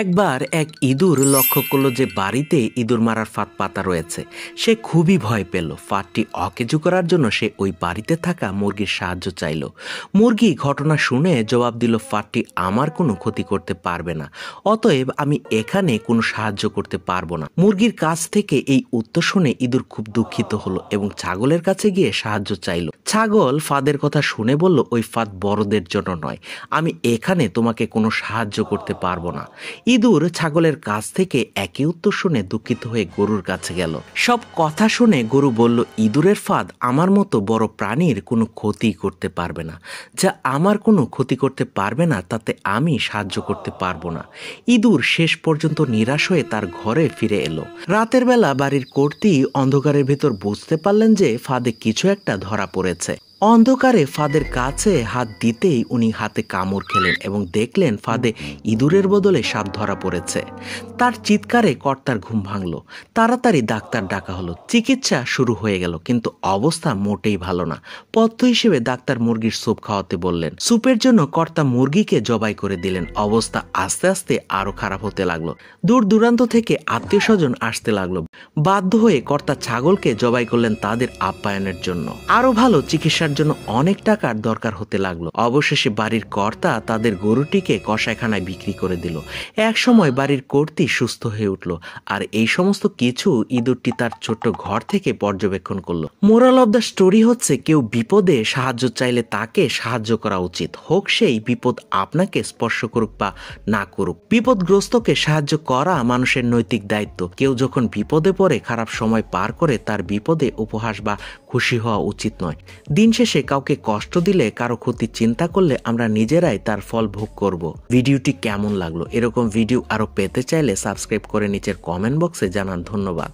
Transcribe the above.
একবার এক ইঁদুর লক্ষ্য করলো যে বাড়িতে ইঁদুর মারার ফাঁদ পাতা রয়েছে। সে খুবই ভয় পেল। ফাঁদটি অকেজু করার জন্য সে ওই বাড়িতে থাকা মুরগির সাহায্য চাইল। মুরগি ঘটনা শুনে জবাব দিল, ফাঁদটি আমার কোনো ক্ষতি করতে পারবে না, অতএব আমি এখানে কোনো সাহায্য করতে পারবো না। মুরগির কাছ থেকে এই উত্তর শুনে ইঁদুর খুব দুঃখিত হলো এবং ছাগলের কাছে গিয়ে সাহায্য চাইল। ছাগল ফাঁদের কথা শুনে বলল, ওই ফাঁদ বড়দের জন্য নয়, আমি এখানে তোমাকে কোনো সাহায্য করতে পারবো না। ইঁদুর ছাগলের কাছ থেকে একই উত্তর শুনে দুঃখিত হয়ে গরুর কাছে গেল। সব কথা শুনে গরু বলল, ইঁদুরের ফাঁদ আমার মতো বড় প্রাণীর কোনো ক্ষতি করতে পারবে না। যা আমার কোনো ক্ষতি করতে পারবে না তাতে আমি সাহায্য করতে পারবো না। ইঁদুর শেষ পর্যন্ত নিরাশ হয়ে তার ঘরে ফিরে এলো। রাতের বেলা বাড়ির কর্ত্রী অন্ধকারের ভেতর বুঝতে পারলেন যে ফাঁদে কিছু একটা ধরা পড়েছে। অন্ধকারে ফাঁদের কাছে হাত দিতেই উনি হাতে কামড় খেলেন এবং দেখলেন ফাঁদে ইঁদুরের বদলে সাপ ধরা পড়েছে। তার চিৎকারে কর্তার ঘুম ভাঙল। তাড়াতাড়ি ডাক্তার ডাকা হলো। চিকিৎসা শুরু হয়ে গেল, কিন্তু অবস্থা মোটেই ভালো না। পথ্য হিসেবে ডাক্তার মুরগির স্যুপ খাওয়াতে বললেন। স্যুপের জন্য কর্তা মুরগিকে জবাই করে দিলেন। অবস্থা আস্তে আস্তে আরো খারাপ হতে লাগলো। দূর দূরান্ত থেকে আত্মীয় স্বজন আসতে লাগলো। বাধ্য হয়ে কর্তা ছাগলকে জবাই করলেন তাদের আপ্যায়নের জন্য। আরো ভালো চিকিৎসার জন্য অনেক টাকার দরকার হতে লাগলো। অবশেষে বাড়ির কর্তা তাদের গরুটিকে কসাইখানায় বিক্রি করে দিল। এক সময় বাড়ির কর্ত্রী সুস্থ হয়ে উঠল, আর এই সমস্ত কিছু ইঁদুরটি তার ছোট্ট ঘর থেকে পর্যবেক্ষণ করলো। মোরাল অব দ্য স্টোরি হচ্ছে, কেউ বিপদে সাহায্য চাইলে তাকে সাহায্য করা উচিত, হোক সেই বিপদ আপনাকে স্পর্শ করুক বা না করুক। বিপদগ্রস্তকে সাহায্য করা মানুষের নৈতিক দায়িত্ব। কেউ যখন বিপদে পড়ে খারাপ সময় পার করে, তার বিপদে উপহাস বা খুশি হওয়া উচিত নয়। দিন শেষে কাউকে কষ্ট দিলে, কারো ক্ষতি চিন্তা করলে আমরা নিজেরাই তার ফল ভোগ করব। ভিডিওটি কেমন লাগলো? এরকম ভিডিও আরো পেতে চাইলে সাবস্ক্রাইব করে নিচের কমেন্ট বক্সে জানান। ধন্যবাদ।